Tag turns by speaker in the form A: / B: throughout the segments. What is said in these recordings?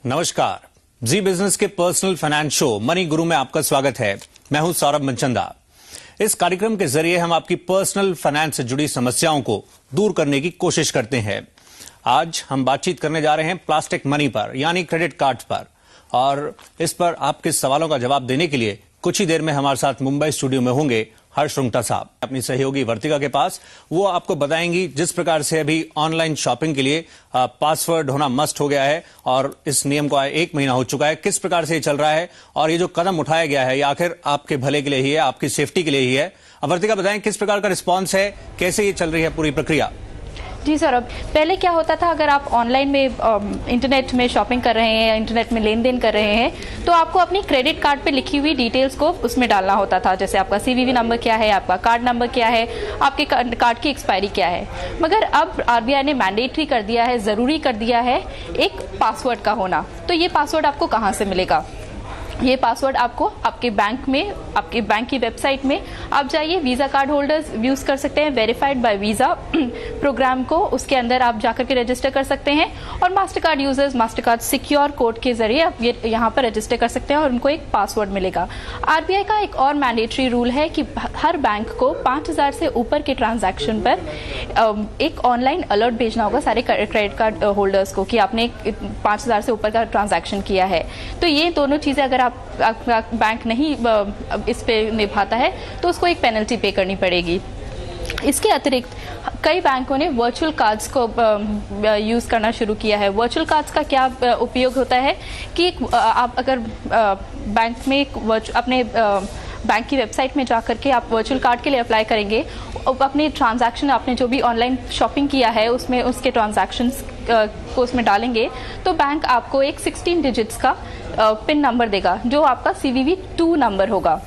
A: नमस्कार, जी बिजनेस के personal finance show money गुरु में आपका स्वागत है। मैं हूं सौरभ मनचंदा। इस कार्यक्रम के जरिए हम आपकी पर्सनल फाइनेंस से जुड़ी समस्याओं को दूर करने की कोशिश करते हैं। आज हम बातचीत करने जा रहे हैं प्लास्टिक मनी पर, यानी क्रेडिट कार्ड पर, और इस पर आपके सवालों का जवाब देने के लिए कुछ ही देर में हमारे साथ मुंबई स्टूडियो में होंगे हर्ष रुंगटा साहब अपनी सहयोगी वर्तिका के पास। वो आपको बताएंगी जिस प्रकार से अभी ऑनलाइन शॉपिंग के लिए पासवर्ड होना मस्ट हो गया है और इस नियम को 1 महीना हो चुका है, किस प्रकार से ये चल रहा है और ये जो कदम उठाया गया है ये आखिर आपके भले के लिए ही है, आपकी सेफ्टी के लिए ही है। वर्तिका बताएं किस प्रकार का रिस्पॉन्स है, कैसे ये चल रही है पूरी प्रक्रिया।
B: जी सौरभ, पहले क्या होता था, अगर आप ऑनलाइन में इंटरनेट में शॉपिंग कर रहे हैं या इंटरनेट में लेन देन कर रहे हैं तो आपको अपनी क्रेडिट कार्ड पे लिखी हुई डिटेल्स को उसमें डालना होता था, जैसे आपका सीवीवी नंबर क्या है, आपका कार्ड नंबर क्या है, आपके कार्ड की एक्सपायरी क्या है। मगर अब आरबीआई ने मैंडेटरी कर दिया है, जरूरी कर दिया है एक पासवर्ड का होना। तो ये पासवर्ड आपको कहाँ से मिलेगा? ये पासवर्ड आपको आपके बैंक में, आपके बैंक की वेबसाइट में आप जाइए, वीजा कार्ड होल्डर्स यूज कर सकते हैं वेरीफाइड बाय वीजा प्रोग्राम को, उसके अंदर आप जाकर के रजिस्टर कर सकते हैं। और master card users master card secure code के जरिए आप ये यहाँ पर रजिस्टर कर सकते हैं और उनको एक पासवर्ड मिलेगा। आरबीआई का एक और मैंडेटरी रूल है कि हर बैंक को 5000 से ऊपर के ट्रांजैक्शन पर एक ऑनलाइन अलर्ट भेजना होगा सारे क्रेडिट कार्ड होल्डर्स को कि आपने 5000 से ऊपर का ट्रांजैक्शन किया है। तो ये दोनों चीजें अगर आपका बैंक नहीं इस पे निभाता है तो उसको एक पेनल्टी पे करनी पड़ेगी। इसके अतिरिक्त कई बैंकों ने वर्चुअल कार्ड्स को यूज करना शुरू किया है। वर्चुअल कार्ड्स का क्या उपयोग होता है कि आप अगर बैंक में अपने बैंक की वेबसाइट में जाकर के आप वर्चुअल कार्ड के लिए अप्लाई करेंगे, अपने ट्रांजैक्शन, आपने जो भी ऑनलाइन शॉपिंग किया है उसमें उसके ट्रांजैक्शंस को उसमें डालेंगे तो बैंक आपको एक 16 डिजिट्स का पिन नंबर देगा जो आपका CVV2 नंबर होगा।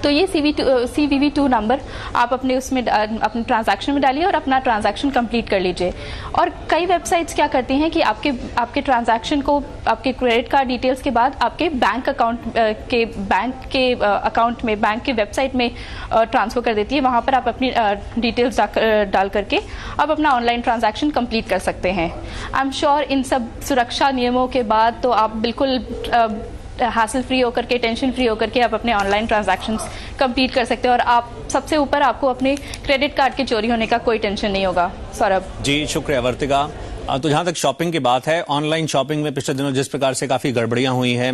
B: तो ये CVV2 नंबर आप अपने उसमें अपने ट्रांजैक्शन में डालिए और अपना ट्रांजैक्शन कंप्लीट कर लीजिए। और कई वेबसाइट्स क्या करती हैं कि आपके ट्रांजैक्शन को आपके क्रेडिट कार्ड डिटेल्स के बाद आपके बैंक अकाउंट में बैंक के वेबसाइट में ट्रांसफर कर देती है। वहाँ पर आप अपनी डिटेल्स डाल करके आप अपना ऑनलाइन ट्रांजैक्शन कंप्लीट कर सकते हैं। आई एम श्योर इन सब सुरक्षा नियमों के बाद तो आप बिल्कुल हासिल फ्री होकर के, टेंशन फ्री होकर के आप अपने ऑनलाइन ट्रांजैक्शंस कंप्लीट कर सकते हैं और आप सबसे ऊपर आपको अपने क्रेडिट कार्ड के चोरी होने का कोई टेंशन नहीं होगा। सौरभ
A: जी शुक्रिया वर्तिका। तो जहां तक शॉपिंग की बात है, ऑनलाइन शॉपिंग में पिछले दिनों जिस प्रकार से काफी गड़बड़ियां हुई हैं,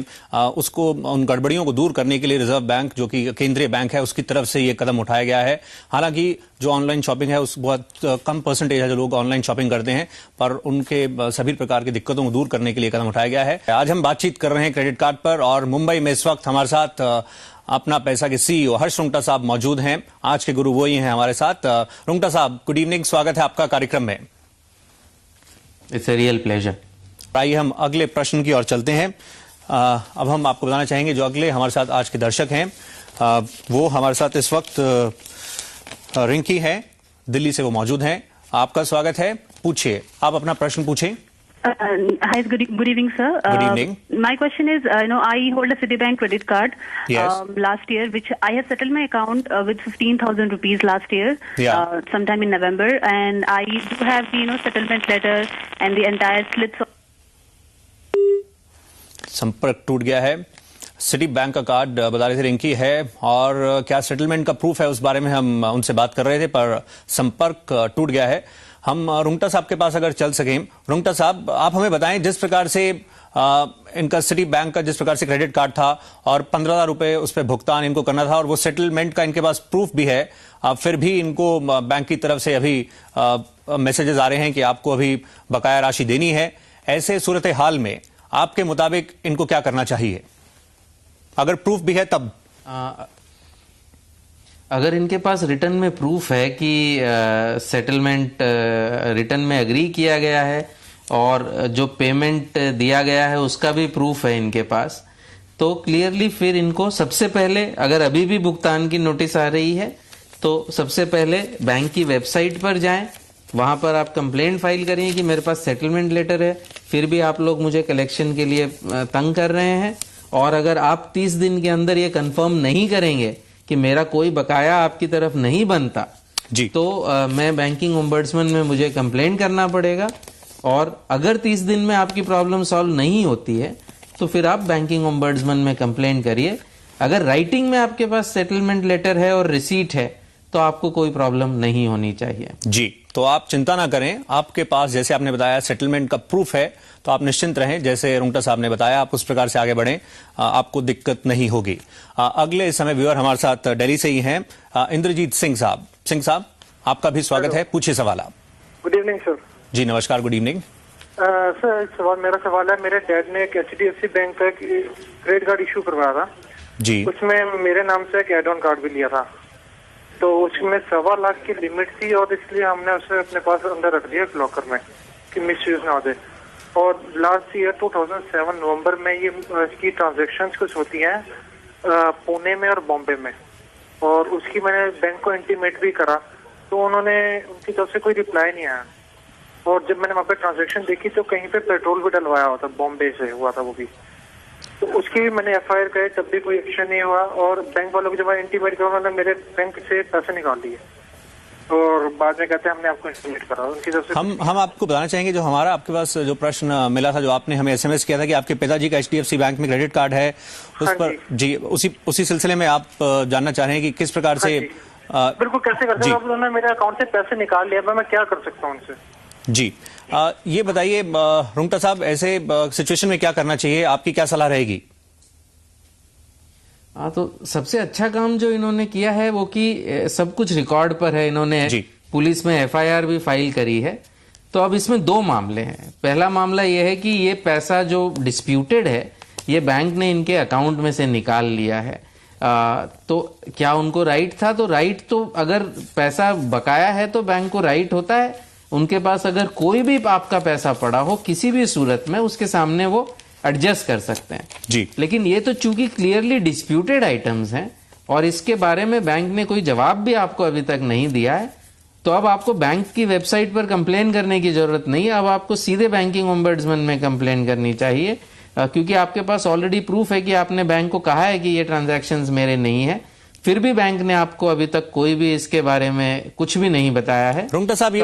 A: उन गड़बड़ियों को दूर करने के लिए रिजर्व बैंक जो कि केंद्रीय बैंक है उसकी तरफ से ये कदम उठाया गया है। हालांकि जो ऑनलाइन शॉपिंग है उस बहुत कम परसेंटेज है जो लोग ऑनलाइन शॉपिंग करते हैं, पर उनके सभी प्रकार की दिक्कतों को दूर करने के लिए कदम उठाया गया है। आज हम बातचीत कर रहे हैं क्रेडिट कार्ड पर और मुंबई में इस वक्त हमारे साथ अपना पैसा के CEO हर्ष रुंगटा साहब मौजूद हैं। आज के गुरु वही हैं हमारे साथ। रुंगटा साहब, गुड इवनिंग, स्वागत है आपका कार्यक्रम में।
C: It's a real pleasure.
A: आइए हम अगले प्रश्न की ओर चलते हैं। अब हम आपको बताना चाहेंगे जो अगले हमारे साथ आज के दर्शक हैं वो हमारे साथ इस वक्त रिंकी हैं, दिल्ली से वो मौजूद हैं। आपका स्वागत है, पूछिए, आप अपना प्रश्न पूछें।
D: Hi, good evening, sir.
A: Good evening.
D: My question is, I hold a Citibank credit card
A: Yes.
D: last year, which I have settled my account with 15,000 rupees last year,
A: Yeah.
D: sometime in November, and I do have the settlement letter and the entire slips.
A: संपर्क टूट गया है। City bank का card बता रहे थे रिंकी है, और क्या सेटलमेंट का प्रूफ है उस बारे में हम उनसे बात कर रहे थे, पर संपर्क टूट गया है। हम रुंगटा साहब के पास अगर चल सकें। रुंगटा साहब, आप हमें बताएं जिस प्रकार से इनका सिटी बैंक का जिस प्रकार से क्रेडिट कार्ड था और 15,000 रुपए उस पर भुगतान इनको करना था और वो सेटलमेंट का इनके पास प्रूफ भी है, फिर भी इनको बैंक की तरफ से अभी मैसेजेस आ रहे हैं कि आपको अभी बकाया राशि देनी है। ऐसे सूरत हाल में आपके मुताबिक इनको क्या करना चाहिए, अगर प्रूफ भी है तब?
C: अगर इनके पास रिटर्न में प्रूफ है कि सेटलमेंट रिटर्न में एग्री किया गया है और जो पेमेंट दिया गया है उसका भी प्रूफ है इनके पास, तो क्लियरली फिर इनको सबसे पहले, अगर अभी भी भुगतान की नोटिस आ रही है तो सबसे पहले बैंक की वेबसाइट पर जाएं, वहां पर आप कंप्लेंट फाइल करिए कि मेरे पास सेटलमेंट लेटर है, फिर भी आप लोग मुझे कलेक्शन के लिए तंग कर रहे हैं। और अगर आप 30 दिन के अंदर ये कंफर्म नहीं करेंगे कि मेरा कोई बकाया आपकी तरफ नहीं बनता जी, तो मैं बैंकिंग ओम्बड्समैन में मुझे कंप्लेंट करना पड़ेगा और अगर 30 दिन में आपकी प्रॉब्लम सॉल्व नहीं होती है तो फिर आप बैंकिंग ओम्बड्समैन में कंप्लेन करिए। अगर राइटिंग में आपके पास सेटलमेंट लेटर है और रिसीट है तो आपको कोई प्रॉब्लम नहीं होनी चाहिए।
A: जी, तो आप चिंता ना करें, आपके पास जैसे आपने बताया सेटलमेंट का प्रूफ है तो आप निश्चिंत रहें। जैसे रुंगटा साहब ने बताया आप उस प्रकार से आगे बढ़ें, आपको दिक्कत नहीं होगी। अगले इस समय व्यूअर हमारे साथ दिल्ली से ही हैं, इंद्रजीत सिंह साहब। सिंह साहब, आपका भी स्वागत है, पूछिए सवाल आप।
E: Good evening sir.
A: जी नमस्कार, गुड इवनिंग।
E: सर मेरा सवाल है, मेरे डैड ने एक HDFC बैंक का क्रेडिट कार्ड इशू करवाया था
A: जी,
E: उसमें मेरे नाम से एक एड ऑन कार्ड भी लिया था, तो उसमें 1.25 लाख की लिमिट थी और इसलिए हमने उसे अपने पास अंदर रख दिया लॉकर में कि मिस यूज ना हो जाए। और लास्ट ईयर 2007 नवंबर में ये इसकी ट्रांजेक्शन्स कुछ होती हैं पुणे में और बॉम्बे में, और उसकी मैंने बैंक को इंटीमेट भी करा तो उन्होंने उनकी तरफ से कोई रिप्लाई नहीं आया। और जब मैंने वहाँ पे ट्रांजेक्शन देखी तो कहीं पे पेट्रोल भी डलवाया होता, बॉम्बे से हुआ था वो भी, तो उसकी भी मैंने FIR करे तब भी कोई एक्शन नहीं हुआ। और बैंक वालों को जब मैंने इंटीमेट किया उन्होंने मेरे बैंक से पैसे निकाल लिए और बाद में कहते हैं हमने आपको इंटीमेट करा। उनकी तरफ से
A: हम आपको बताना चाहेंगे जो हमारा आपके पास जो प्रश्न मिला था, जो आपने हमें SMS किया था कि आपके पिताजी का HDFC बैंक में क्रेडिट कार्ड है, उस
E: हाँ
A: पर जी उसी सिलसिले में आप जानना चाह रहे हैं कि किस प्रकार से
E: बिल्कुल कैसे करते हैं, उन्होंने मेरे अकाउंट से पैसे निकाल लिया, मैं क्या कर सकता हूँ उनसे?
A: जी, ये बताइए रुंगटा साहब, ऐसे सिचुएशन में क्या करना चाहिए, आपकी क्या सलाह रहेगी?
C: हाँ, तो सबसे अच्छा काम जो इन्होंने किया है वो कि सब कुछ रिकॉर्ड पर है, इन्होंने पुलिस में FIR भी फाइल करी है। तो अब इसमें 2 मामले हैं। पहला मामला ये है कि ये पैसा जो डिस्प्यूटेड है ये बैंक ने इनके अकाउंट में से निकाल लिया है। तो क्या उनको राइट था? तो राइट तो अगर पैसा बकाया है तो बैंक को राइट होता है, उनके पास अगर कोई भी आपका पैसा पड़ा हो किसी भी सूरत में उसके सामने वो एडजस्ट कर सकते हैं
A: जी।
C: लेकिन ये तो चूंकि क्लियरली डिस्प्यूटेड आइटम्स हैं और इसके बारे में बैंक ने कोई जवाब भी आपको अभी तक नहीं दिया है, तो अब आपको बैंक की वेबसाइट पर कंप्लेन करने की जरूरत नहीं है। अब आपको सीधे बैंकिंग ओम्बड्समैन में कंप्लेन करनी चाहिए, क्योंकि आपके पास ऑलरेडी प्रूफ है कि आपने बैंक को कहा है कि ये ट्रांजैक्शंस मेरे नहीं है, फिर भी बैंक ने आपको अभी तक कोई भी इसके बारे में कुछ भी नहीं बताया है।
A: रुंगटा साहब,